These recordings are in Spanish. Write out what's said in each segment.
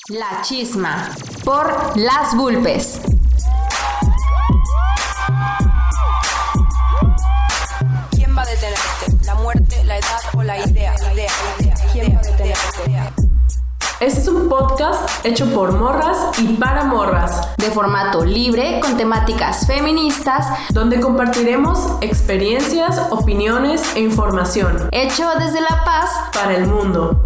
La Chisma por Las Vulpes. ¿Quién va a detenerte? ¿La muerte, la edad o la idea? ¿Quién va a detenerte? Este es un podcast hecho por morras y para morras, De formato libre, con temáticas feministas, donde compartiremos experiencias, opiniones e información hecho desde La Paz. para el mundo.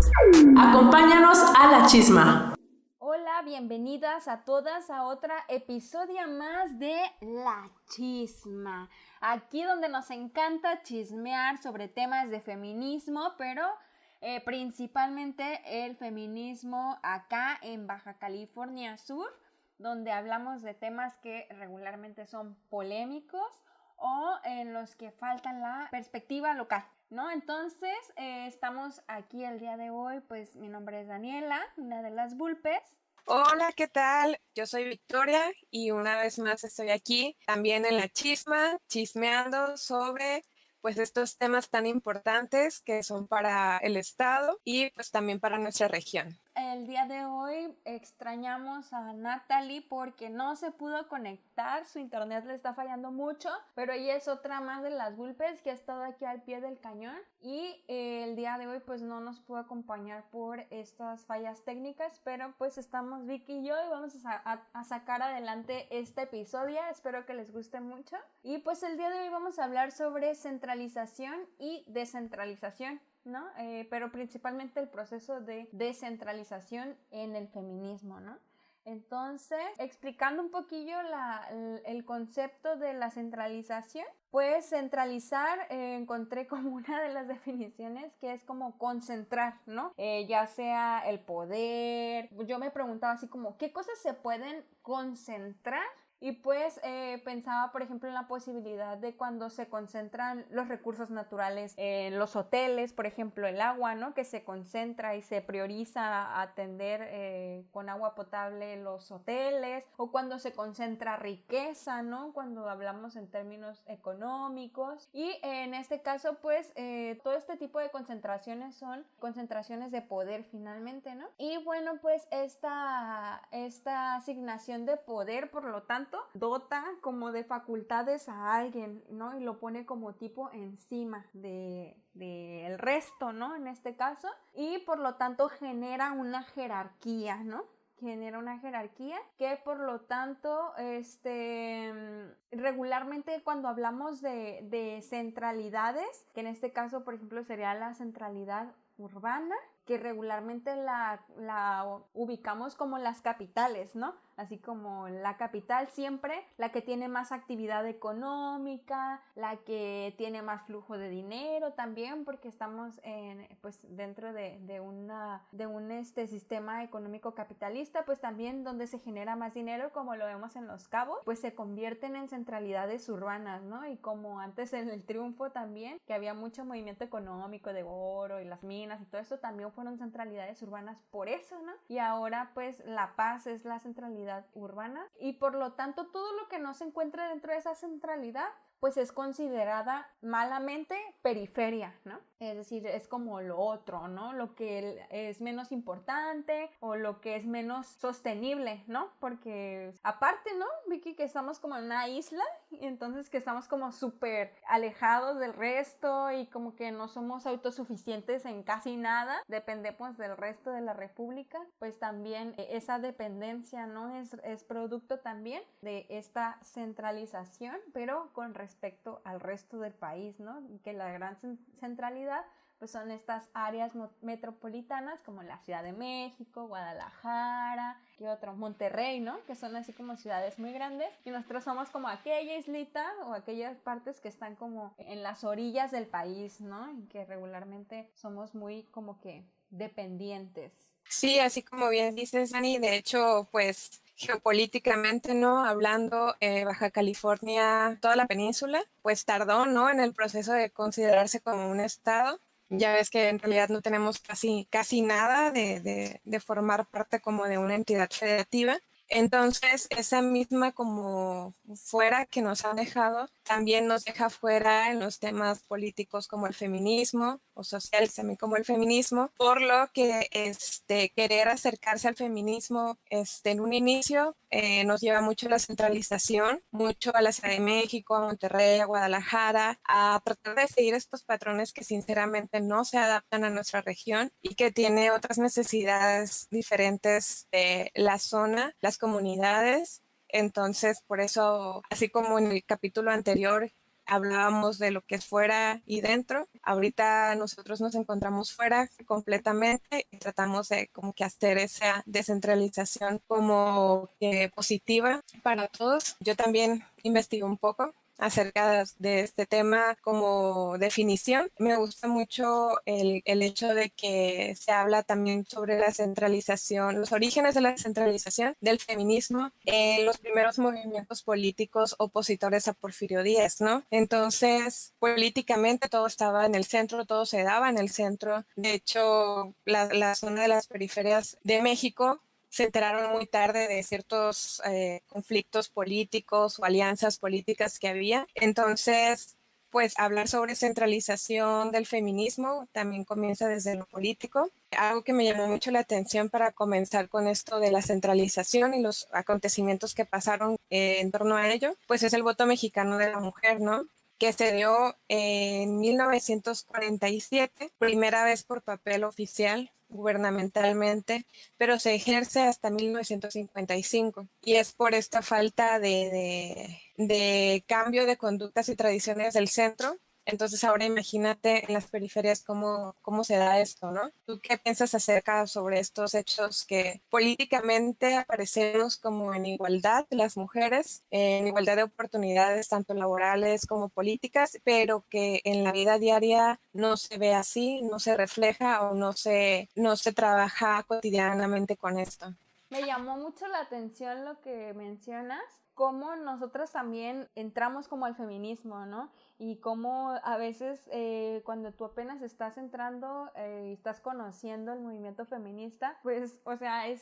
Acompáñanos a La Chisma. Hola, bienvenidas a todas a otro episodio más de La Chisma. Aquí donde nos encanta chismear sobre temas de feminismo, pero principalmente el feminismo acá en Baja California Sur, donde hablamos de temas que regularmente son polémicos o en los que falta la perspectiva local, ¿no? Entonces, estamos aquí el día de hoy, pues mi nombre es Daniela, una de las Vulpes. Hola, ¿qué tal? Yo soy Victoria y una vez más estoy aquí también en La Chisma, chismeando sobre pues estos temas tan importantes que son para el estado y pues también para nuestra región. El día de hoy extrañamos a Natalie porque no se pudo conectar, su internet le está fallando mucho, pero ella es otra más de las Vulpes que ha estado aquí al pie del cañón y el día de hoy pues no nos pudo acompañar por estas fallas técnicas, pero pues estamos Vicky y yo y vamos a sacar adelante este episodio, espero que les guste mucho. Y pues el día de hoy vamos a hablar sobre centralización y descentralización, ¿no? Pero principalmente el proceso de descentralización en el feminismo, ¿no? Entonces, explicando un poquillo el concepto de la centralización, pues centralizar encontré como una de las definiciones que es como concentrar, ¿no? Ya sea el poder, yo me preguntaba así como, ¿qué cosas se pueden concentrar? Y pues pensaba, por ejemplo, en la posibilidad de cuando se concentran los recursos naturales en los hoteles, por ejemplo, el agua, ¿no? Que se concentra y se prioriza atender con agua potable los hoteles, o cuando se concentra riqueza, ¿no? Cuando hablamos en términos económicos. Y en este caso, pues, todo este tipo de concentraciones son concentraciones de poder finalmente, ¿no? Y bueno, pues esta asignación de poder, por lo tanto, dota como de facultades a alguien, ¿no? Y lo pone como tipo encima del resto, ¿no? En este caso. Y por lo tanto genera una jerarquía, ¿no? Genera una jerarquía que por lo tanto regularmente cuando hablamos de centralidades, que en este caso por ejemplo sería la centralidad urbana, que regularmente la ubicamos como las capitales, ¿no? Así como la capital siempre, la que tiene más actividad económica, la que tiene más flujo de dinero también, porque estamos pues dentro de un sistema económico capitalista, pues también donde se genera más dinero, como lo vemos en Los Cabos, pues se convierten en centralidades urbanas, ¿no? Y como antes en el Triunfo también, que había mucho movimiento económico de oro y las minas y todo eso, también fueron centralidades urbanas por eso, ¿no? Y ahora pues La Paz es la centralidad urbana y por lo tanto todo lo que no se encuentre dentro de esa centralidad pues es considerada malamente periferia, ¿no? Es decir, es como lo otro, ¿no? Lo que es menos importante o lo que es menos sostenible, ¿no? Porque aparte, ¿no, Vicky, que estamos como en una isla y entonces que estamos como súper alejados del resto y como que no somos autosuficientes en casi nada, dependemos del resto de la república, pues también esa dependencia, ¿no? Es producto también de esta centralización, pero con respecto al resto del país, ¿no? Que la gran centralidad pues son estas áreas metropolitanas como la Ciudad de México, Guadalajara, ¿qué otro? Monterrey, ¿no? Que son así como ciudades muy grandes y nosotros somos como aquella islita o aquellas partes que están como en las orillas del país, ¿no? Y que regularmente somos muy como que dependientes. Sí, así como bien dices, Dani, de hecho, pues geopolíticamente, ¿no? Hablando, Baja California, toda la península, pues tardó, ¿no? En el proceso de considerarse como un estado. Ya ves que en realidad no tenemos casi nada de formar parte como de una entidad federativa. Entonces, esa misma como fuera que nos han dejado, también nos deja fuera en los temas políticos como el feminismo o sociales también como el feminismo, por lo que querer acercarse al feminismo en un inicio nos lleva mucho a la centralización, mucho a la Ciudad de México, a Monterrey, a Guadalajara, a tratar de seguir estos patrones que sinceramente no se adaptan a nuestra región y que tiene otras necesidades diferentes de la zona, las comunidades. Entonces, por eso, así como en el capítulo anterior hablábamos de lo que es fuera y dentro, ahorita nosotros nos encontramos fuera completamente y tratamos de como que hacer esa descentralización como que positiva para todos. Yo también investigué un poco acerca de este tema como definición. Me gusta mucho el hecho de que se habla también sobre la centralización, los orígenes de la centralización del feminismo en los primeros movimientos políticos opositores a Porfirio Díaz, ¿no? Entonces, políticamente todo estaba en el centro, todo se daba en el centro. De hecho, la zona de las periferias de México se enteraron muy tarde de ciertos conflictos políticos o alianzas políticas que había. Entonces, pues hablar sobre centralización del feminismo también comienza desde lo político. Algo que me llamó mucho la atención para comenzar con esto de la centralización y los acontecimientos que pasaron en torno a ello, pues es el voto mexicano de la mujer, ¿no? Que se dio en 1947, primera vez por papel oficial gubernamentalmente, pero se ejerce hasta 1955 y es por esta falta de cambio de conductas y tradiciones del centro. Entonces ahora imagínate en las periferias cómo se da esto, ¿no? ¿Tú qué piensas acerca sobre estos hechos que políticamente aparecemos como en igualdad las mujeres, en igualdad de oportunidades tanto laborales como políticas, pero que en la vida diaria no se ve así, no se refleja o no se trabaja cotidianamente con esto? Me llamó mucho la atención lo que mencionas, cómo nosotros también entramos como al feminismo, ¿no? Y cómo a veces cuando tú apenas estás entrando y estás conociendo el movimiento feminista, pues, o sea, es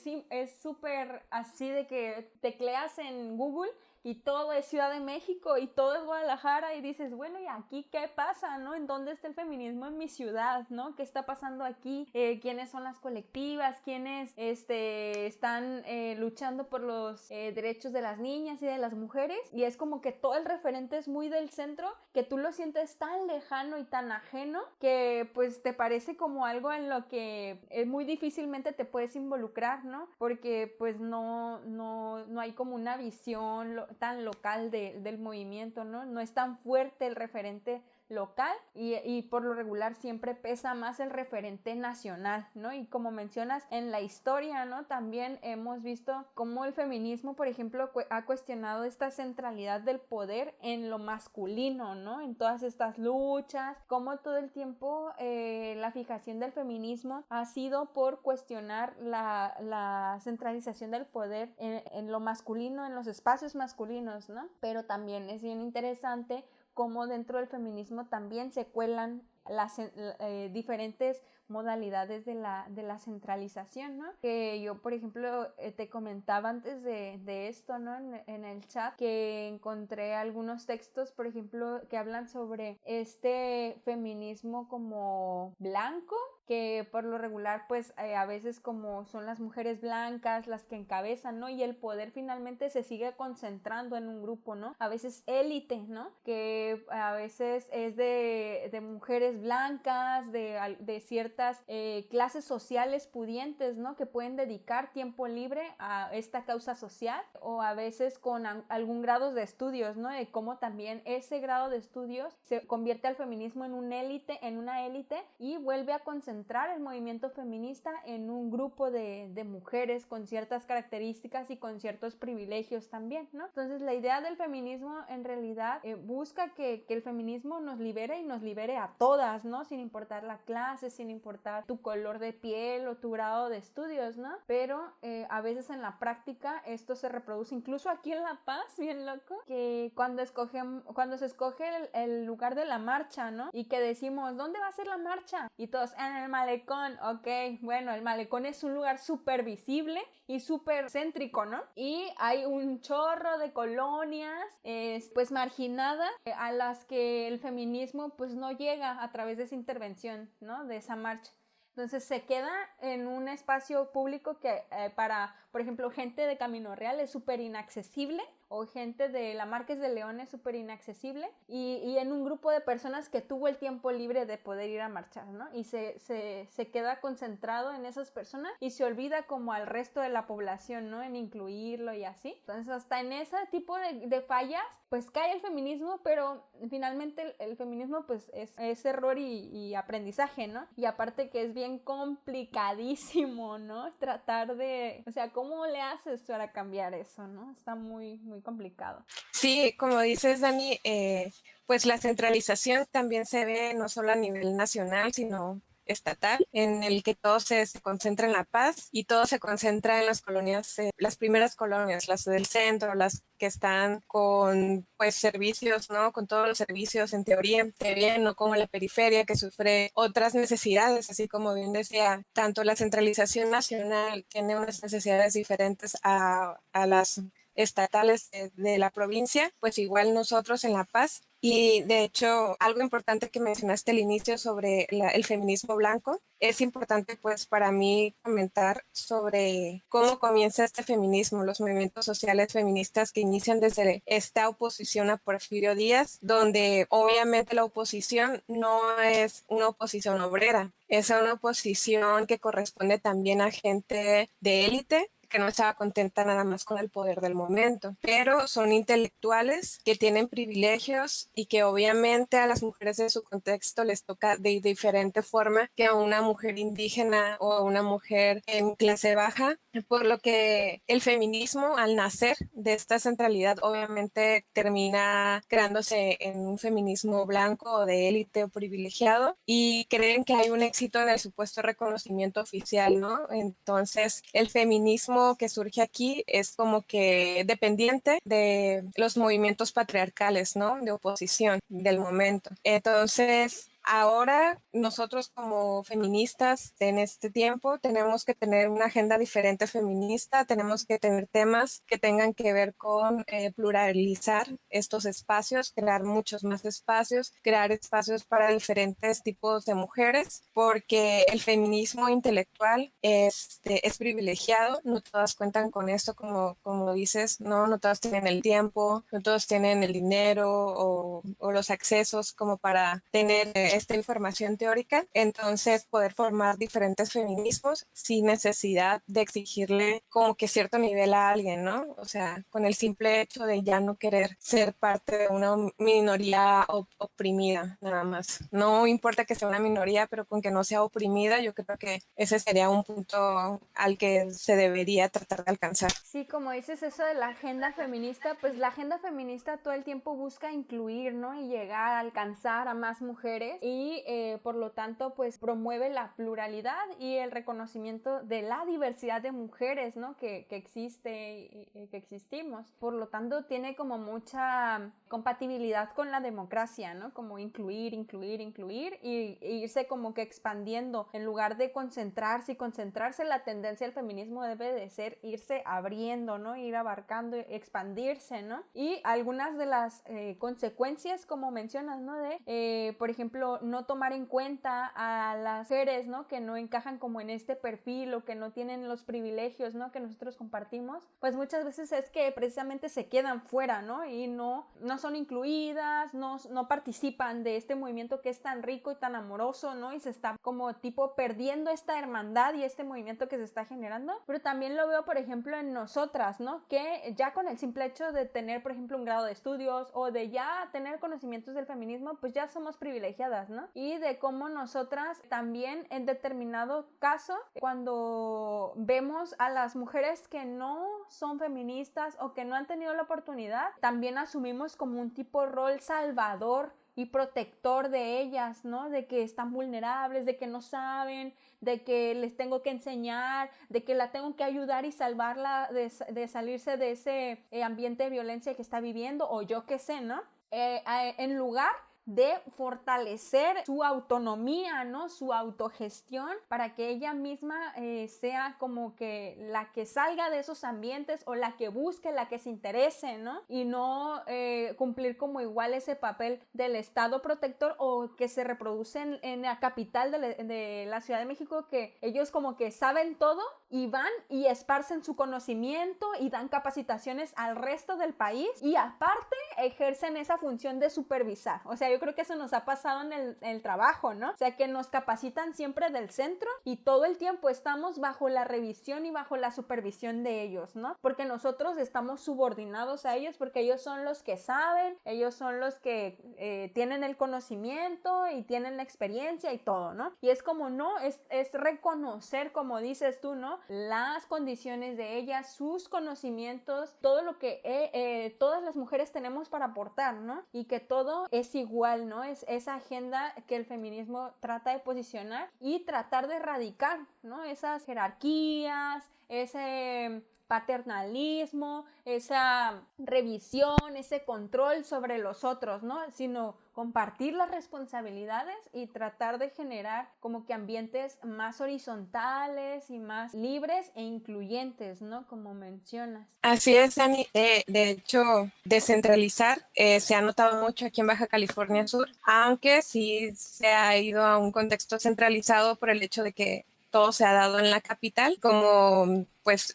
súper así de que tecleas en Google y todo es Ciudad de México y todo es Guadalajara y dices, bueno, ¿y aquí qué pasa, no? ¿En dónde está el feminismo en mi ciudad, no? ¿Qué está pasando aquí? ¿Quiénes son las colectivas? ¿Quiénes están luchando por los derechos de las niñas y de las mujeres? Y es como que todo el referente es muy del centro, que tú lo sientes tan lejano y tan ajeno que pues te parece como algo en lo que muy difícilmente te puedes involucrar, ¿no? Porque pues no hay como una visión tan local del movimiento, ¿no? No es tan fuerte el referente local y por lo regular siempre pesa más el referente nacional, ¿no? Y como mencionas, en la historia, ¿no? También hemos visto cómo el feminismo, por ejemplo, ha cuestionado esta centralidad del poder en lo masculino, ¿no? En todas estas luchas, cómo todo el tiempo la fijación del feminismo ha sido por cuestionar la centralización del poder en lo masculino, en los espacios masculinos, ¿no? Pero también es bien interesante cómo dentro del feminismo también se cuelan las diferentes modalidades de la centralización, ¿no? Que yo, por ejemplo, te comentaba antes de esto, ¿no? En el chat, que encontré algunos textos, por ejemplo, que hablan sobre este feminismo como blanco, que por lo regular pues a veces como son las mujeres blancas las que encabezan, ¿no? Y el poder finalmente se sigue concentrando en un grupo, ¿no? A veces élite, ¿no? Que a veces es de mujeres blancas, de ciertas clases sociales pudientes, ¿no? Que pueden dedicar tiempo libre a esta causa social, o a veces con algún grado de estudios, ¿no? De cómo también ese grado de estudios se convierte al feminismo en una élite y vuelve a concentrar el movimiento feminista en un grupo de mujeres con ciertas características y con ciertos privilegios también, ¿no? Entonces la idea del feminismo en realidad busca que el feminismo nos libere y nos libere a todas, ¿no? Sin importar la clase, sin importar tu color de piel o tu grado de estudios, ¿no? Pero a veces en la práctica esto se reproduce incluso aquí en La Paz, bien loco, que cuando se escoge el lugar de la marcha, ¿no? Y que decimos, ¿dónde va a ser la marcha? Y todos, en el el malecón. Ok, bueno, el malecón es un lugar súper visible y súper céntrico, ¿no? Y hay un chorro de colonias, pues marginadas, a las que el feminismo pues no llega a través de esa intervención, ¿no? De esa marcha. Entonces se queda en un espacio público que para, por ejemplo, gente de Camino Real es súper inaccesible, o gente de la Márquez de León es súper inaccesible, y en un grupo de personas que tuvo el tiempo libre de poder ir a marchar, ¿no? Y se queda concentrado en esas personas y se olvida como al resto de la población, ¿no? En incluirlo y así. Entonces hasta en ese tipo de fallas pues cae el feminismo, pero finalmente el feminismo pues es error y aprendizaje, ¿no? Y aparte que es bien complicadísimo, ¿no? Tratar de, o sea, ¿cómo le haces para cambiar eso, ¿no? Está muy, muy complicado. Sí, como dices, Dani, pues la centralización también se ve no solo a nivel nacional, sino estatal, en el que todo se concentra en La Paz y todo se concentra en las colonias, las primeras colonias, las del centro, las que están con pues servicios, ¿no? Con todos los servicios en teoría, no como la periferia que sufre otras necesidades, así como bien decía, tanto la centralización nacional tiene unas necesidades diferentes a las estatales de la provincia, pues igual nosotros en La Paz. Y de hecho, algo importante que mencionaste al inicio sobre el feminismo blanco, es importante pues para mí comentar sobre cómo comienza este feminismo, los movimientos sociales feministas que inician desde esta oposición a Porfirio Díaz, donde obviamente la oposición no es una oposición obrera, es una oposición que corresponde también a gente de élite, que no estaba contenta nada más con el poder del momento, pero son intelectuales que tienen privilegios y que obviamente a las mujeres de su contexto les toca de diferente forma que a una mujer indígena o a una mujer en clase baja, por lo que el feminismo al nacer de esta centralidad obviamente termina creándose en un feminismo blanco o de élite o privilegiado y creen que hay un éxito en el supuesto reconocimiento oficial, ¿no? Entonces el feminismo que surge aquí es como que dependiente de los movimientos patriarcales, ¿no? De oposición del momento. Entonces, ahora nosotros como feministas en este tiempo tenemos que tener una agenda diferente feminista, tenemos que tener temas que tengan que ver con pluralizar estos espacios, crear muchos más espacios, crear espacios para diferentes tipos de mujeres, porque el feminismo intelectual es privilegiado, no todas cuentan con esto, como dices, no todas tienen el tiempo, no todos tienen el dinero o los accesos como para tener esta información teórica, entonces poder formar diferentes feminismos sin necesidad de exigirle como que cierto nivel a alguien, ¿no? O sea, con el simple hecho de ya no querer ser parte de una minoría oprimida, nada más. No importa que sea una minoría, pero con que no sea oprimida, yo creo que ese sería un punto al que se debería tratar de alcanzar. Sí, como dices eso de la agenda feminista, pues la agenda feminista todo el tiempo busca incluir, ¿no? Y llegar a alcanzar a más mujeres y por lo tanto pues promueve la pluralidad y el reconocimiento de la diversidad de mujeres, ¿no? Que existe y que existimos. Por lo tanto tiene como mucha compatibilidad con la democracia, ¿no? Como incluir y irse como que expandiendo en lugar de concentrarse, la tendencia del feminismo debe de ser irse abriendo, ¿no? Ir abarcando, expandirse, ¿no? Y algunas de las consecuencias, como mencionas, ¿no? De, por ejemplo, no tomar en cuenta a las mujeres, ¿no? Que no encajan como en este perfil o que no tienen los privilegios, ¿no? Que nosotros compartimos, pues muchas veces es que precisamente se quedan fuera, ¿no? Y no son incluidas, no participan de este movimiento que es tan rico y tan amoroso, ¿no? Y se está como tipo perdiendo esta hermandad y este movimiento que se está generando, pero también lo veo, por ejemplo, en nosotras, ¿no? Que ya con el simple hecho de tener, por ejemplo, un grado de estudios o de ya tener conocimientos del feminismo, pues ya somos privilegiadas, ¿no? Y de cómo nosotras también en determinado caso, cuando vemos a las mujeres que no son feministas o que no han tenido la oportunidad, también asumimos como un tipo rol salvador y protector de ellas, ¿no? De que están vulnerables, de que no saben, de que les tengo que enseñar, de que la tengo que ayudar y salvarla de salirse de ese ambiente de violencia que está viviendo, o yo qué sé, ¿no? En lugar de fortalecer su autonomía, ¿no? Su autogestión, para que ella misma sea como que la que salga de esos ambientes, o la que busque, la que se interese, ¿no? Y no cumplir como igual ese papel del Estado protector, o que se reproduce en la capital de la Ciudad de México, que ellos como que saben todo y van y esparcen su conocimiento y dan capacitaciones al resto del país, y aparte ejercen esa función de supervisar. O sea, yo creo que eso nos ha pasado en el trabajo, ¿no? O sea, que nos capacitan siempre del centro y todo el tiempo estamos bajo la revisión y bajo la supervisión de ellos, ¿no? Porque nosotros estamos subordinados a ellos, porque ellos son los que saben, ellos son los que tienen el conocimiento y tienen la experiencia y todo, ¿no? Y es como, no, es reconocer, como dices tú, ¿no? Las condiciones de ellas, sus conocimientos, todo lo que todas las mujeres tenemos para aportar, ¿no? Y que todo es igual, ¿no? Es esa agenda que el feminismo trata de posicionar y tratar de erradicar, ¿no? Esas jerarquías, ese paternalismo, esa revisión, ese control sobre los otros, ¿no? Sino compartir las responsabilidades y tratar de generar como que ambientes más horizontales y más libres e incluyentes, ¿no? Como mencionas. Así es, Dani. De hecho, descentralizar se ha notado mucho aquí en Baja California Sur, aunque sí se ha ido a un contexto centralizado por el hecho de que todo se ha dado en la capital, como pues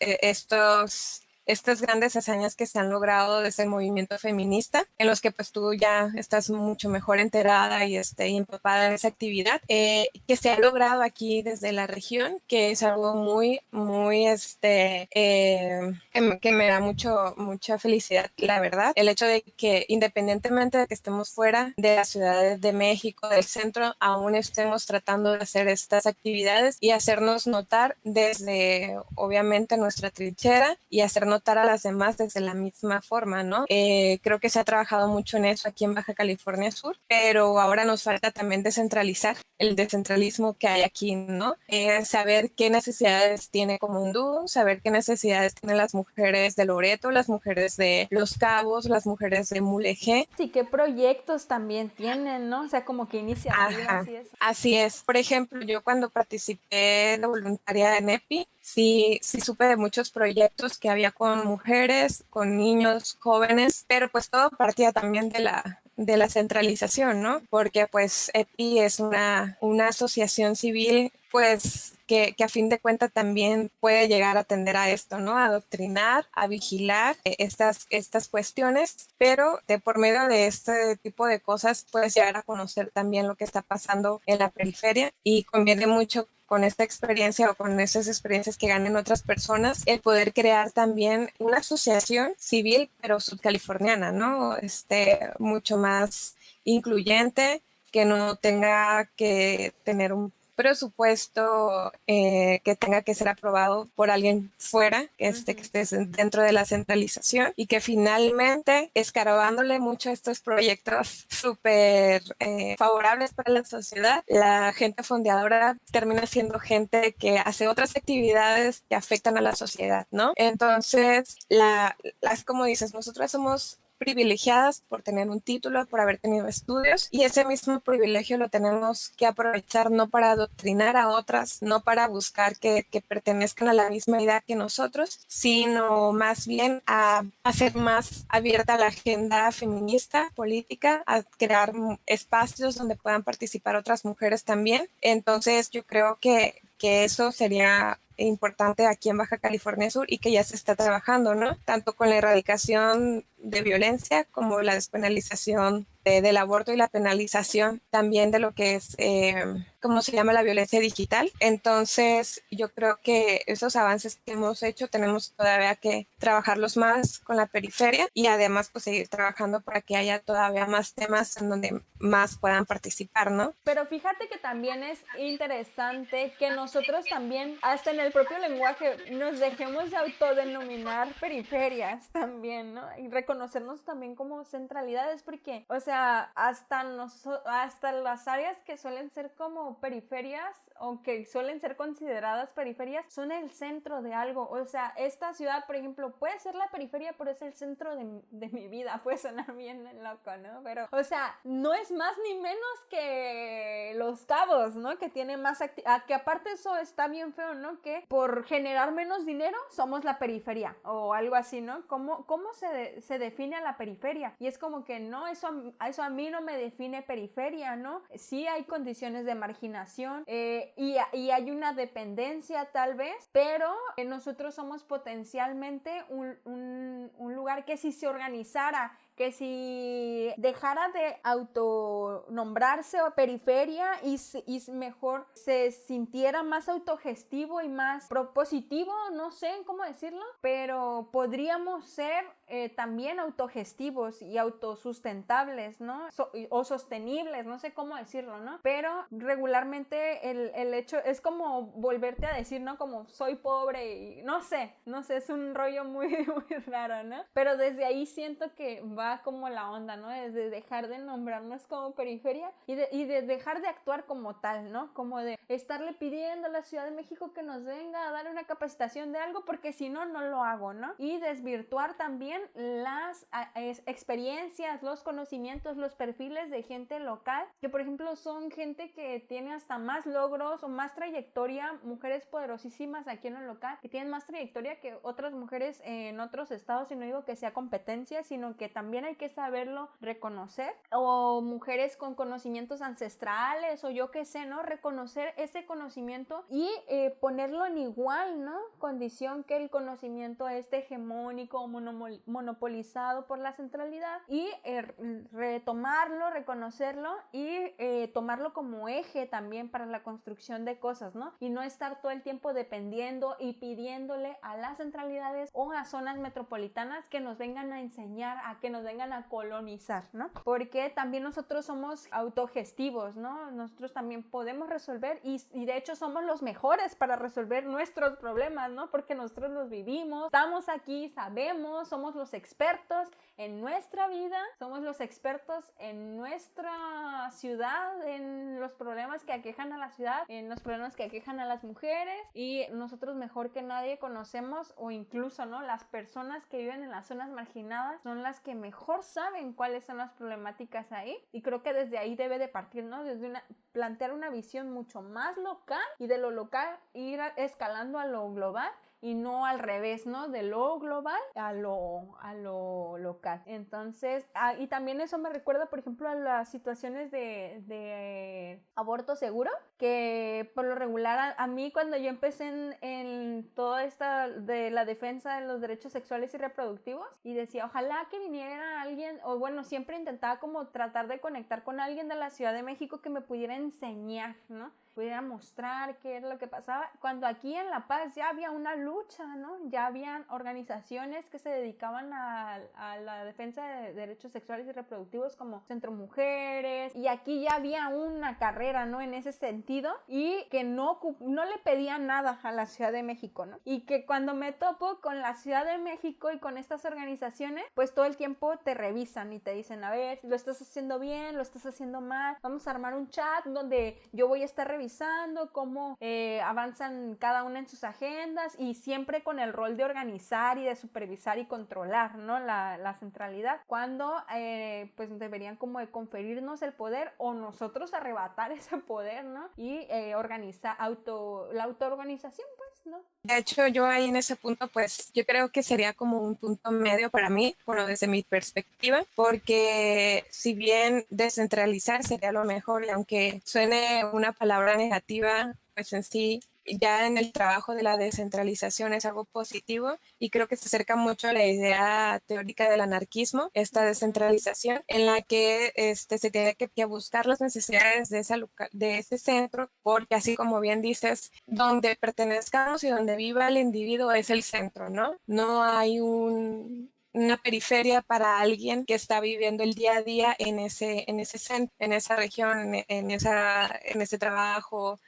estas grandes hazañas que se han logrado desde el movimiento feminista, en los que pues tú ya estás mucho mejor enterada y empapada en esa actividad, que se ha logrado aquí desde la región, que es algo muy, muy, que me da mucha felicidad, la verdad. El hecho de que independientemente de que estemos fuera de las ciudades de México, del centro, aún estemos tratando de hacer estas actividades y hacernos notar desde, obviamente, nuestra trinchera y hacernos notar a las demás desde la misma forma, ¿no? Creo que se ha trabajado mucho en eso aquí en Baja California Sur, pero ahora nos falta también descentralizar el descentralismo que hay aquí, ¿no? Saber qué necesidades tiene Comondú, saber qué necesidades tienen las mujeres de Loreto, las mujeres de Los Cabos, las mujeres de Mulegé. Sí, qué proyectos también tienen, ¿no? O sea, como que iniciativas y eso. Así es. Por ejemplo, yo cuando participé de voluntaria en EPI, sí supe de muchos proyectos que había con mujeres, con niños, jóvenes, pero pues todo partía también de la centralización, ¿no? Porque pues EPI es una asociación civil pues que a fin de cuentas también puede llegar a atender a esto, ¿no? A adoctrinar, a vigilar estas cuestiones, pero por medio de este tipo de cosas puedes llegar a conocer también lo que está pasando en la periferia, y conviene mucho con esta experiencia o con esas experiencias que ganen otras personas, el poder crear también una asociación civil, pero subcaliforniana, ¿no? Mucho más incluyente, que no tenga que tener un presupuesto que tenga que ser aprobado por alguien fuera, que esté dentro de la centralización, y que finalmente, escarbándole mucho a estos proyectos súper favorables para la sociedad, la gente fondeadora termina siendo gente que hace otras actividades que afectan a la sociedad, ¿no? Entonces, como dices, nosotras somos privilegiadas por tener un título, por haber tenido estudios, y ese mismo privilegio lo tenemos que aprovechar, no para adoctrinar a otras, no para buscar que pertenezcan a la misma idea que nosotros, sino más bien a hacer más abierta la agenda feminista, política, a crear espacios donde puedan participar otras mujeres también. Entonces yo creo que eso sería importante aquí en Baja California Sur, y que ya se está trabajando, ¿no? Tanto con la erradicación de violencia como la despenalización del aborto y la penalización también de lo que es, ¿cómo se llama?, la violencia digital. Entonces, yo creo que esos avances que hemos hecho tenemos todavía que trabajarlos más con la periferia, y además pues seguir trabajando para que haya todavía más temas en donde más puedan participar, ¿no? Pero fíjate que también es interesante que nosotros también, hasta en el propio lenguaje, nos dejemos de autodenominar periferias también, ¿no? Y reconocernos también como centralidades, porque, o sea, sea, hasta las áreas que suelen ser como periferias o que suelen ser consideradas periferias son el centro de algo. O sea, esta ciudad, por ejemplo, puede ser la periferia, pero es el centro de mi vida. Puede sonar bien loco, ¿no? Pero, o sea, no es más ni menos que Los Cabos, ¿no? Que tiene más que aparte eso está bien feo, ¿no? Que por generar menos dinero somos la periferia o algo así, ¿no? ¿Cómo se define a la periferia? Y es como que no, eso a mí no me define periferia, ¿no? Sí hay condiciones de marginación y hay una dependencia tal vez, pero nosotros somos potencialmente un lugar que si se organizara, que si dejara de autonombrarse periferia y mejor se sintiera más autogestivo y más propositivo, no sé cómo decirlo, pero podríamos ser también autogestivos y autosustentables, ¿no? O sostenibles, no sé cómo decirlo, ¿no? Pero regularmente el hecho es como volverte a decir, ¿no? Como soy pobre y no sé, es un rollo muy, muy raro, ¿no? Pero desde ahí siento que va como la onda, ¿no? Desde dejar de nombrarnos como periferia y de dejar de actuar como tal, ¿no? Como de estarle pidiendo a la Ciudad de México que nos venga a dar una capacitación de algo porque si no, no lo hago, ¿no? Y desvirtuar también las experiencias, los conocimientos, los perfiles de gente local, que por ejemplo son gente que tiene hasta más logros o más trayectoria, mujeres poderosísimas aquí en el local, que tienen más trayectoria que otras mujeres en otros estados, y no digo que sea competencia, sino que también hay que saberlo reconocer, o mujeres con conocimientos ancestrales o yo qué sé, ¿no? Reconocer ese conocimiento y ponerlo en igual, ¿no? Condición que el conocimiento hegemónico o monopolizado por la centralidad y retomarlo, reconocerlo y tomarlo como eje también para la construcción de cosas, ¿no? Y no estar todo el tiempo dependiendo y pidiéndole a las centralidades o a zonas metropolitanas que nos vengan a enseñar, a que nos vengan a colonizar, ¿no? Porque también nosotros somos autogestivos, ¿no? Nosotros también podemos resolver y de hecho somos los mejores para resolver nuestros problemas, ¿no? Porque nosotros los vivimos, estamos aquí, sabemos, somos los expertos en nuestra vida, somos los expertos en nuestra ciudad, en los problemas que aquejan a la ciudad, en los problemas que aquejan a las mujeres, y nosotros mejor que nadie conocemos, o incluso, ¿no? Las personas que viven en las zonas marginadas son las que mejor saben cuáles son las problemáticas ahí, y creo que desde ahí debe de partir, ¿no? Desde plantear una visión mucho más local y de lo local ir escalando a lo global y no al revés, ¿no? De lo global a lo local. Entonces, y también eso me recuerda, por ejemplo, a las situaciones de aborto seguro, que por lo regular a mí cuando yo empecé en toda esta de la defensa de los derechos sexuales y reproductivos, y decía, ojalá que viniera alguien, o bueno, siempre intentaba como tratar de conectar con alguien de la Ciudad de México que me pudiera enseñar, ¿no? Pudiera mostrar qué era lo que pasaba, cuando aquí en La Paz ya había una lucha, ¿no? Ya habían organizaciones que se dedicaban a la defensa de derechos sexuales y reproductivos como Centro Mujeres, y aquí ya había una carrera, ¿no? En ese sentido, y que no le pedían nada a la Ciudad de México, ¿no? Y que cuando me topo con la Ciudad de México y con estas organizaciones, pues todo el tiempo te revisan y te dicen, a ver, lo estás haciendo bien, lo estás haciendo mal, vamos a armar un chat donde yo voy a estar revisando cómo avanzan cada una en sus agendas, y siempre con el rol de organizar y de supervisar y controlar, ¿no? la centralidad, cuando pues deberían como de conferirnos el poder o nosotros arrebatar ese poder, ¿no? Y organizar la autoorganización, pues, ¿no? De hecho, yo ahí en ese punto, pues yo creo que sería como un punto medio para mí, bueno, desde mi perspectiva, porque si bien descentralizar sería lo mejor, y aunque suene una palabra negativa, pues en sí, ya en el trabajo de la descentralización es algo positivo, y creo que se acerca mucho a la idea teórica del anarquismo, esta descentralización en la que se tiene que buscar las necesidades de ese centro, porque así como bien dices, donde pertenezcamos y donde viva el individuo es el centro, ¿no? No hay una periferia para alguien que está viviendo el día a día en ese centro, en esa región, en ese trabajo,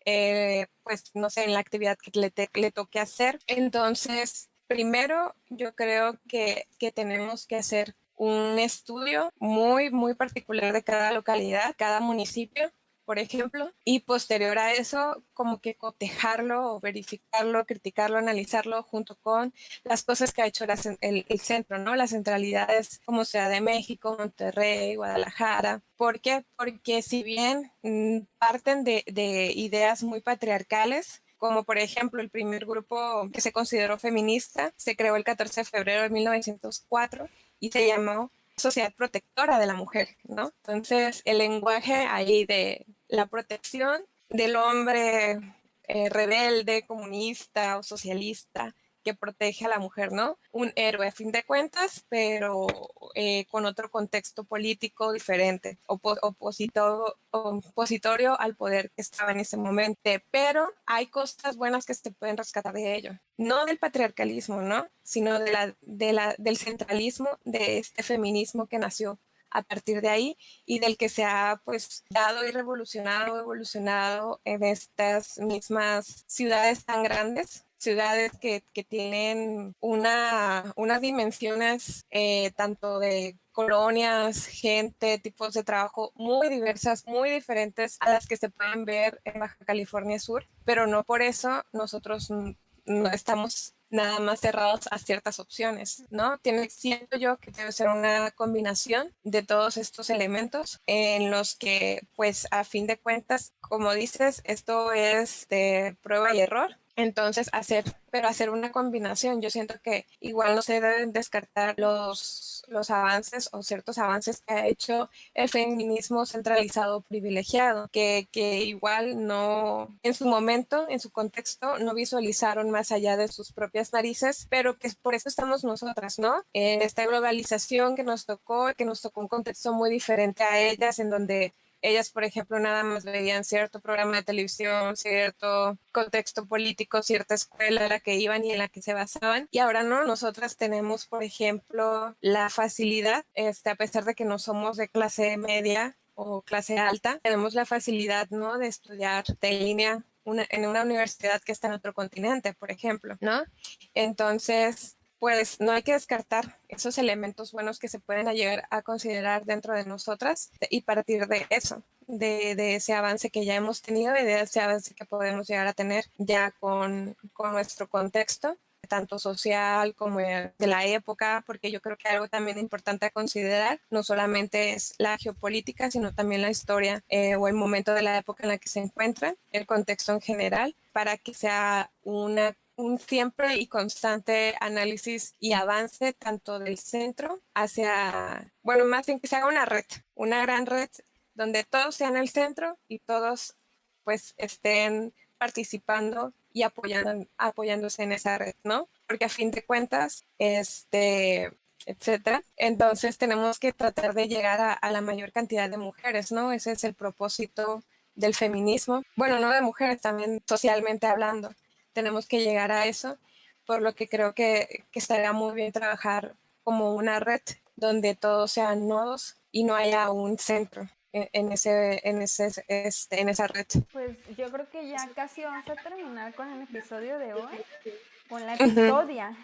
pues no sé, en la actividad que le toque hacer. Entonces, primero, yo creo que tenemos que hacer un estudio muy, muy particular de cada localidad, cada municipio, por ejemplo, y posterior a eso, como que cotejarlo o verificarlo, criticarlo, analizarlo junto con las cosas que ha hecho el centro, ¿no? Las centralidades como Ciudad de México, Monterrey, Guadalajara. ¿Por qué? Porque si bien parten de ideas muy patriarcales, como por ejemplo el primer grupo que se consideró feminista, se creó el 14 de febrero de 1904 y se llamó Sociedad Protectora de la Mujer, ¿no? Entonces, el lenguaje ahí de la protección del hombre rebelde, comunista o socialista que protege a la mujer, ¿no? Un héroe a fin de cuentas, pero con otro contexto político diferente, opositorio al poder que estaba en ese momento. Pero hay cosas buenas que se pueden rescatar de ello. No del patriarcalismo, ¿no? Sino del centralismo de este feminismo que nació a partir de ahí y del que se ha pues dado y evolucionado en estas mismas ciudades tan grandes, ciudades que tienen unas dimensiones tanto de colonias, gente, tipos de trabajo muy diversas, muy diferentes a las que se pueden ver en Baja California Sur, pero no por eso nosotros no estamos nada más cerrados a ciertas opciones, ¿no? Siento yo que debe ser una combinación de todos estos elementos en los que, pues, a fin de cuentas, como dices, esto es de prueba y error. Entonces, hacer una combinación. Yo siento que igual no se deben descartar los avances o ciertos avances que ha hecho el feminismo centralizado privilegiado, que igual no, en su momento, en su contexto, no visualizaron más allá de sus propias narices, pero que por eso estamos nosotras, ¿no? En esta globalización que nos tocó un contexto muy diferente a ellas, en donde ellas, por ejemplo, nada más veían cierto programa de televisión, cierto contexto político, cierta escuela a la que iban y en la que se basaban. Y ahora no, nosotras tenemos, por ejemplo, la facilidad, a pesar de que no somos de clase media o clase alta, tenemos la facilidad, ¿no?, de estudiar de línea en una universidad que está en otro continente, por ejemplo, ¿no? Entonces, pues no hay que descartar esos elementos buenos que se pueden llegar a considerar dentro de nosotras y partir de eso, de ese avance que ya hemos tenido y de ese avance que podemos llegar a tener ya con nuestro contexto, tanto social como de la época, porque yo creo que algo también importante a considerar no solamente es la geopolítica, sino también la historia o el momento de la época en la que se encuentra, el contexto en general, para que sea un siempre y constante análisis y avance tanto del centro hacia, bueno, más bien que se haga una gran red donde todos sean el centro y todos pues estén participando y apoyándose en esa red, ¿no? Porque a fin de cuentas, etcétera. Entonces tenemos que tratar de llegar a la mayor cantidad de mujeres, ¿no? Ese es el propósito del feminismo. Bueno, no de mujeres, también socialmente hablando. Tenemos que llegar a eso, por lo que creo que estaría muy bien trabajar como una red donde todos sean nodos y no haya un centro en esa red. Pues yo creo que ya casi vamos a terminar con el episodio de hoy, con la episodia.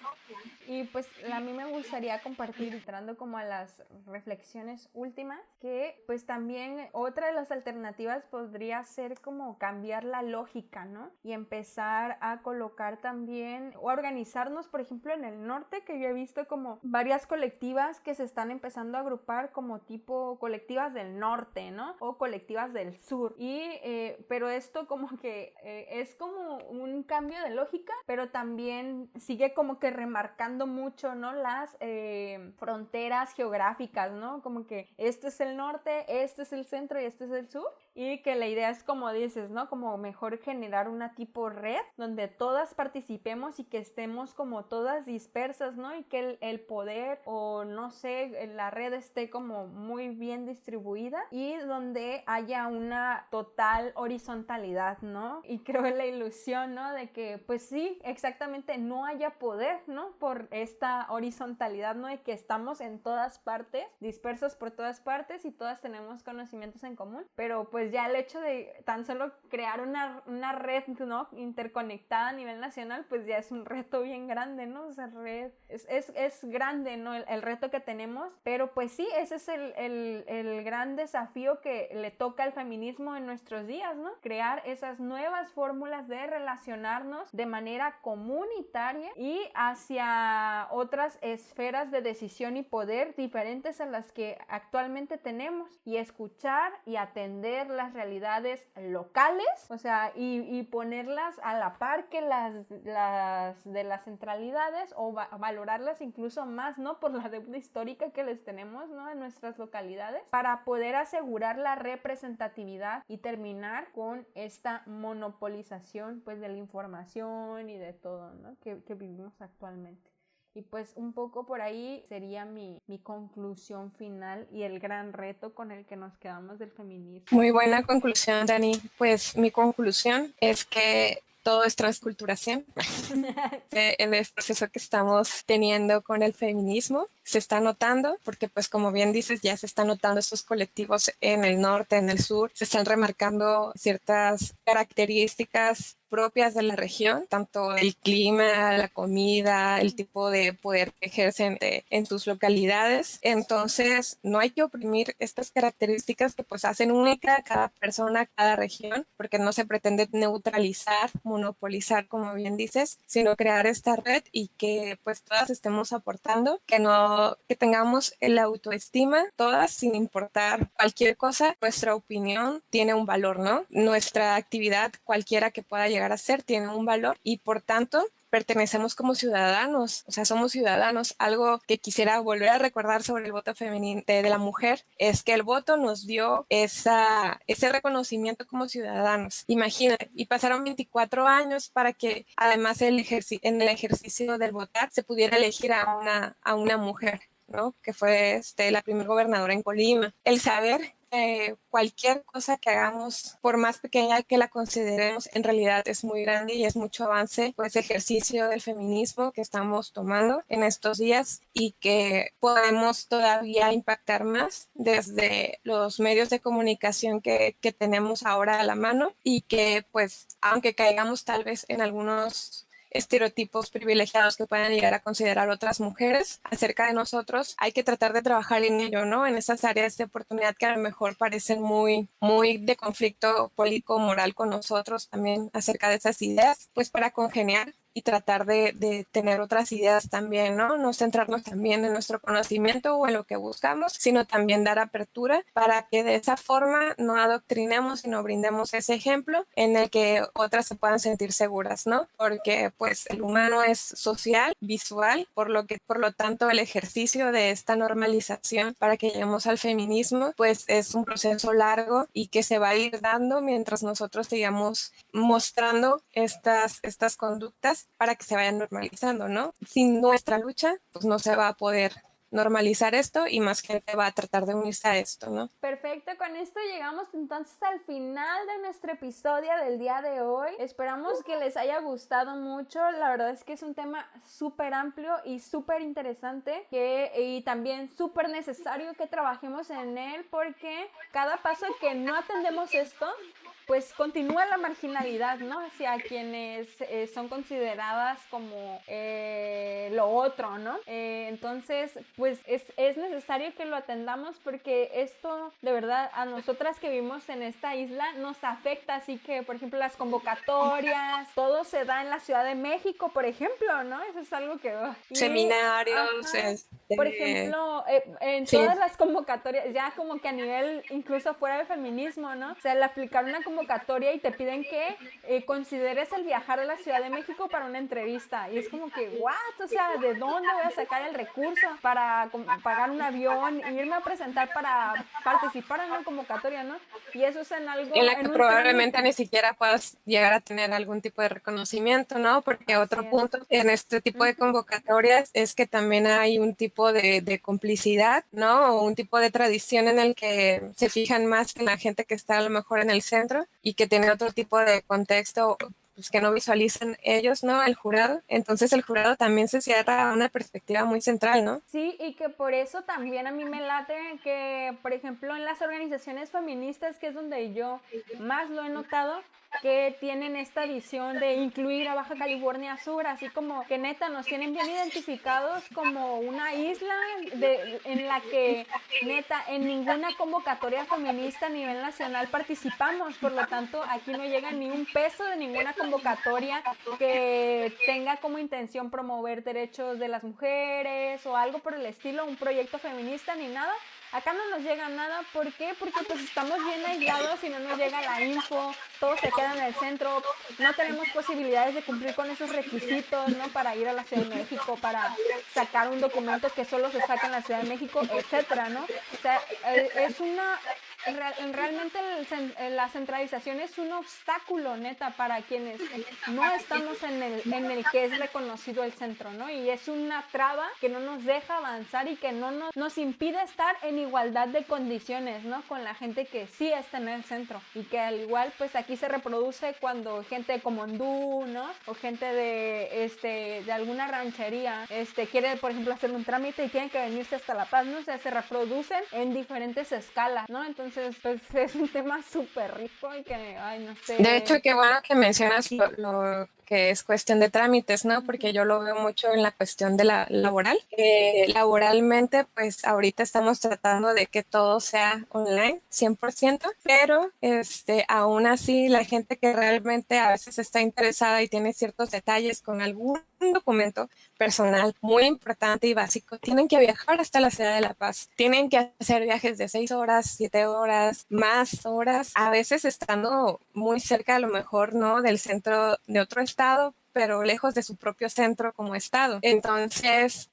Y pues a mí me gustaría compartir, entrando como a las reflexiones últimas, que pues también otra de las alternativas podría ser como cambiar la lógica, ¿no? Y empezar a colocar también, o a organizarnos, por ejemplo, en el norte, que yo he visto como varias colectivas que se están empezando a agrupar como tipo colectivas del norte, ¿no? O colectivas del sur. Pero esto como que es como un cambio de lógica, pero también sigue como que remarcando mucho, ¿no?, las fronteras geográficas, ¿no? Como que este es el norte, este es el centro y este es el sur, y que la idea es, como dices, ¿no?, como mejor generar una tipo red donde todas participemos y que estemos como todas dispersas, ¿no? Y que el poder, o no sé, la red esté como muy bien distribuida y donde haya una total horizontalidad, ¿no? Y creo en la ilusión, ¿no?, de que pues sí, exactamente, no haya poder, ¿no?, por esta horizontalidad, ¿no?, de que estamos en todas partes, dispersos por todas partes y todas tenemos conocimientos en común, pero pues pues ya el hecho de tan solo crear una red, ¿no? Interconectada a nivel nacional, pues ya es un reto bien grande, ¿no? O sea, es grande, ¿no? El reto que tenemos, pero pues sí, ese es el gran desafío que le toca al feminismo en nuestros días, ¿no? Crear esas nuevas fórmulas de relacionarnos de manera comunitaria y hacia otras esferas de decisión y poder diferentes a las que actualmente tenemos, y escuchar y atender las realidades locales, o sea, y ponerlas a la par que las de las centralidades, o valorarlas incluso más, ¿no? Por la deuda histórica que les tenemos, ¿no? En nuestras localidades, para poder asegurar la representatividad y terminar con esta monopolización, pues, de la información y de todo, ¿no? que vivimos actualmente. Y pues un poco por ahí sería mi conclusión final y el gran reto con el que nos quedamos del feminismo. Muy buena conclusión, Dani. Pues mi conclusión es que todo es transculturación. En el proceso que estamos teniendo con el feminismo se está notando, porque pues como bien dices, ya se están notando estos colectivos en el norte, en el sur, se están remarcando ciertas características propias de la región, tanto el clima, la comida, el tipo de poder que ejercen en tus localidades. Entonces, no hay que oprimir estas características que pues hacen única a cada persona, a cada región, porque no se pretende neutralizar, monopolizar, como bien dices, sino crear esta red y que pues todas estemos aportando, que tengamos la autoestima, todas, sin importar cualquier cosa. Nuestra opinión tiene un valor, ¿no? Nuestra actividad, cualquiera que pueda llegar a ser, tiene un valor, y por tanto pertenecemos como ciudadanos, o sea, somos ciudadanos. Algo que quisiera volver a recordar sobre el voto femenino de la mujer es que el voto nos dio ese reconocimiento como ciudadanos. Imagínate, y pasaron 24 años para que además en el ejercicio del votar se pudiera elegir a una mujer, ¿no? Que fue la primera gobernadora en Colima. El saber cualquier cosa que hagamos, por más pequeña que la consideremos, en realidad es muy grande y es mucho avance, pues, ejercicio del feminismo que estamos tomando en estos días, y que podemos todavía impactar más desde los medios de comunicación que tenemos ahora a la mano, y que pues aunque caigamos tal vez en algunos estereotipos privilegiados que puedan llegar a considerar otras mujeres acerca de nosotros, hay que tratar de trabajar en ello, ¿no? En esas áreas de oportunidad que a lo mejor parecen muy de conflicto político-moral con nosotros, también acerca de esas ideas, pues para congeniar y tratar de tener otras ideas también, ¿no? No centrarnos también en nuestro conocimiento o en lo que buscamos, sino también dar apertura para que de esa forma no adoctrinemos, sino brindemos ese ejemplo en el que otras se puedan sentir seguras, ¿no? Porque pues el humano es social, visual, por lo tanto el ejercicio de esta normalización para que lleguemos al feminismo, pues es un proceso largo y que se va a ir dando mientras nosotros sigamos mostrando estas conductas para que se vayan normalizando, ¿no? Sin nuestra lucha, pues no se va a poder normalizar esto, y más gente va a tratar de unirse a esto, ¿no? Perfecto, con esto llegamos entonces al final de nuestro episodio del día de hoy. Esperamos que les haya gustado mucho. La verdad es que es un tema súper amplio y súper interesante, y también súper necesario que trabajemos en él, porque cada paso que no atendemos esto, pues continúa la marginalidad, ¿no? Hacia quienes son consideradas como lo otro, ¿no? Entonces, pues es necesario que lo atendamos, porque esto de verdad a nosotras que vivimos en esta isla nos afecta. Así que, por ejemplo, las convocatorias, todo se da en la Ciudad de México, por ejemplo, ¿no? Eso es algo que... Seminarios, por ejemplo, en sí, todas las convocatorias, ya como que a nivel incluso fuera del feminismo, ¿no? O sea, al aplicar una convocatoria y te piden que consideres el viajar a la Ciudad de México para una entrevista, y es como que, ¿what? O sea, ¿de dónde voy a sacar el recurso para pagar un avión e irme a presentar para participar en una convocatoria, ¿no? Y eso es en algo... en la que un probablemente trámite. ni siquiera puedas llegar a tener algún tipo de reconocimiento, ¿no? Porque otro punto en este tipo de convocatorias es que también hay un tipo de complicidad, ¿no? O un tipo de tradición en el que se fijan más en la gente que está a lo mejor en el centro y que tiene otro tipo de contexto, pues, que no visualizan ellos, ¿no? El jurado. Entonces el jurado también se cierra a una perspectiva muy central, ¿no? Sí, y que por eso también a mí me late que, por ejemplo, en las organizaciones feministas, que es donde yo más lo he notado, que tienen esta visión de incluir a Baja California Sur, así como que neta nos tienen bien identificados como una isla en la que neta en ninguna convocatoria feminista a nivel nacional participamos, por lo tanto aquí no llega ni un peso de ninguna convocatoria que tenga como intención promover derechos de las mujeres o algo por el estilo, un proyecto feminista ni nada. Acá no nos llega nada, ¿por qué? Porque pues estamos bien aislados y no nos llega la info, todo se queda en el centro, no tenemos posibilidades de cumplir con esos requisitos, ¿no? Para ir a la Ciudad de México, para sacar un documento que solo se saca en la Ciudad de México, etcétera, ¿no? O sea, es una... Realmente la centralización es un obstáculo, neta, para quienes no estamos en el que es reconocido el centro, ¿no? Y es una traba que no nos deja avanzar y que no nos impide estar en igualdad de condiciones, ¿no? Con la gente que sí está en el centro y que al igual, pues aquí se reproduce cuando gente como Ondú, ¿no? O gente de alguna ranchería, quiere, por ejemplo, hacer un trámite y tiene que venirse hasta La Paz, ¿no? O sea, se reproducen en diferentes escalas, ¿no? Entonces, pues es un tema súper rico y que, ay, no sé. De hecho, qué bueno que mencionas lo que es cuestión de trámites, ¿no? Porque yo lo veo mucho en la cuestión de la laboral. Laboralmente, pues ahorita estamos tratando de que todo sea online, 100%, pero aún así la gente que realmente a veces está interesada y tiene ciertos detalles con algún documento personal muy importante y básico, tienen que viajar hasta la ciudad de La Paz, tienen que hacer viajes de 6 horas, 7 horas, más horas, a veces estando muy cerca a lo mejor, ¿no? Del centro de otro estado, pero lejos de su propio centro como estado. Entonces,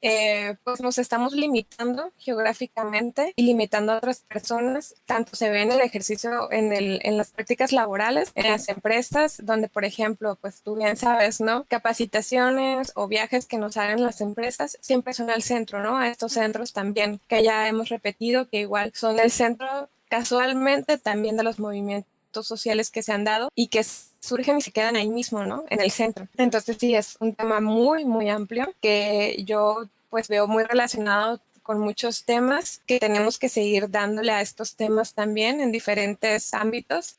pues nos estamos limitando geográficamente y limitando a otras personas. Tanto se ve en el ejercicio, en las prácticas laborales, en las empresas, donde, por ejemplo, pues tú bien sabes, ¿no? Capacitaciones o viajes que nos hagan las empresas siempre son al centro, ¿no? A estos centros también, que ya hemos repetido que igual son el centro casualmente también de los movimientos sociales que se han dado y que surgen y se quedan ahí mismo, ¿no? En el centro. Entonces sí, es un tema muy, muy amplio que yo pues veo muy relacionado con muchos temas que tenemos que seguir dándole a estos temas también en diferentes ámbitos,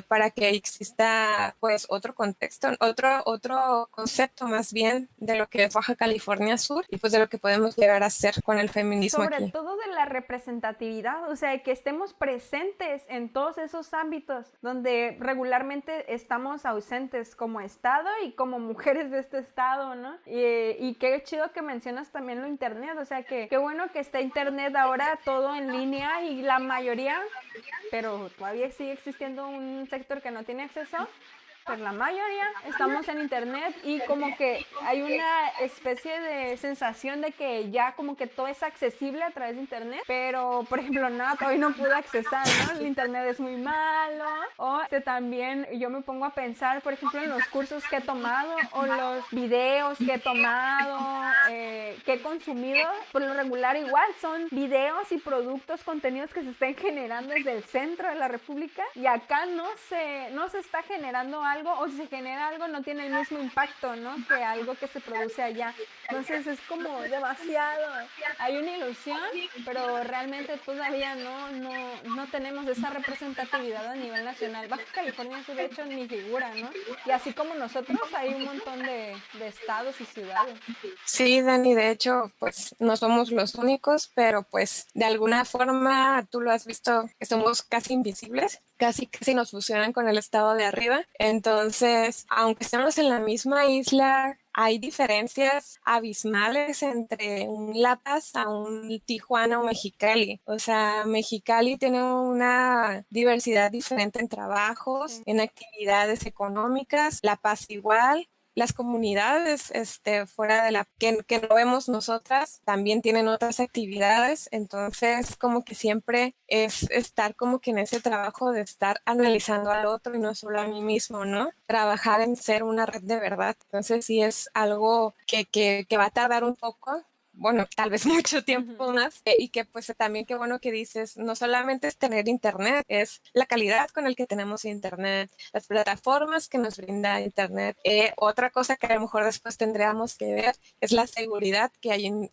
para que exista pues otro contexto, otro concepto más bien de lo que es Baja California Sur y pues de lo que podemos llegar a hacer con el feminismo sobre aquí. todo de la representatividad, o sea, que estemos presentes en todos esos ámbitos donde regularmente estamos ausentes como Estado y como mujeres de este Estado, ¿no? Y qué chido que mencionas también lo internet, o sea, que qué bueno que está internet ahora todo en línea y la mayoría, pero todavía sigue existiendo un sector que no tiene acceso, pero la mayoría estamos en internet y como que hay una especie de sensación de que ya como que todo es accesible a través de internet, pero por ejemplo todavía no pude accesar, ¿no? El internet es muy malo, o también yo me pongo a pensar, por ejemplo, en los cursos que he tomado o los videos que he tomado, que he consumido, por lo regular igual son videos y productos, contenidos que se están generando desde el centro de la República y acá no se está generando algo, o si se genera algo no tiene el mismo impacto, ¿no? Que algo que se produce allá. Entonces es como demasiado. Hay una ilusión, pero realmente todavía no tenemos esa representatividad a nivel nacional. Baja California Sur, de hecho, ni figura, ¿no? Y así como nosotros, hay un montón de estados y ciudades. Sí, Dani, de hecho, pues no somos los únicos, pero pues de alguna forma tú lo has visto, que somos casi invisibles, casi nos fusionan con el estado de arriba. Entonces, aunque estemos en la misma isla, hay diferencias abismales entre un La Paz a un Tijuana o Mexicali. O sea, Mexicali tiene una diversidad diferente en trabajos, en actividades económicas, La Paz igual. Las comunidades fuera de que no vemos nosotras también tienen otras actividades, entonces como que siempre es estar como que en ese trabajo de estar analizando al otro y no solo a mí mismo, ¿no? Trabajar en ser una red de verdad. Entonces sí es algo que va a tardar un poco, bueno, tal vez mucho tiempo más, y que pues también qué bueno que dices, no solamente es tener internet, es la calidad con el que tenemos internet, las plataformas que nos brinda internet. Otra cosa que a lo mejor después tendríamos que ver es la seguridad que hay en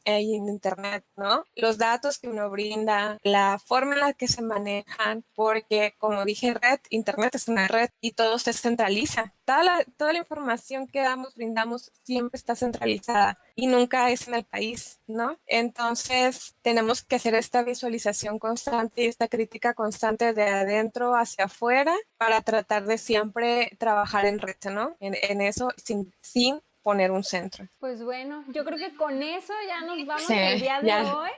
internet, ¿no? Los datos que uno brinda, la forma en la que se manejan, porque como dije, internet es una red y todo se centraliza. Toda la información que brindamos siempre está centralizada y nunca es en el país, ¿no? Entonces tenemos que hacer esta visualización constante y esta crítica constante de adentro hacia afuera para tratar de siempre trabajar en red, ¿no? En eso sin poner un centro. Pues bueno, yo creo que con eso ya nos vamos Sí, el día de ya. hoy.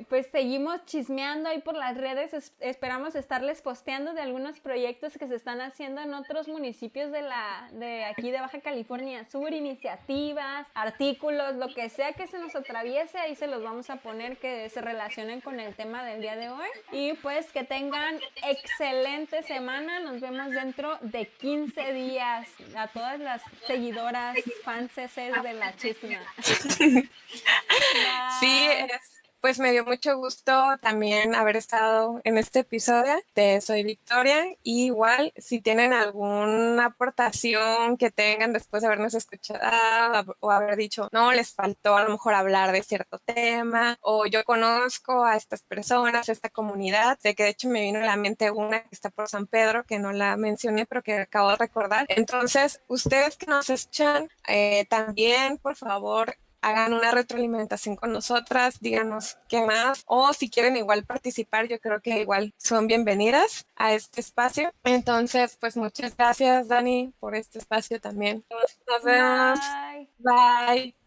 Pues seguimos chismeando ahí por las redes. Esperamos estarles posteando de algunos proyectos que se están haciendo en otros municipios de aquí de Baja California Sur, iniciativas, artículos, lo que sea que se nos atraviese, ahí se los vamos a poner que se relacionen con el tema del día de hoy. Y pues que tengan excelente semana. Nos vemos dentro de 15 días. A todas las seguidoras, fanses de la chisma. Sí, pues me dio mucho gusto también haber estado en este episodio de Soy Victoria. Y igual, si tienen alguna aportación que tengan después de habernos escuchado o haber dicho, no, les faltó a lo mejor hablar de cierto tema, o yo conozco a estas personas, a esta comunidad, sé que de hecho me vino a la mente una que está por San Pedro, que no la mencioné, pero que acabo de recordar. Entonces, ustedes que nos escuchan, también, por favor, hagan una retroalimentación con nosotras, díganos qué más, o si quieren igual participar, yo creo que igual son bienvenidas a este espacio. Entonces, pues muchas gracias, Dani, por este espacio también. Nos vemos. Bye. Bye.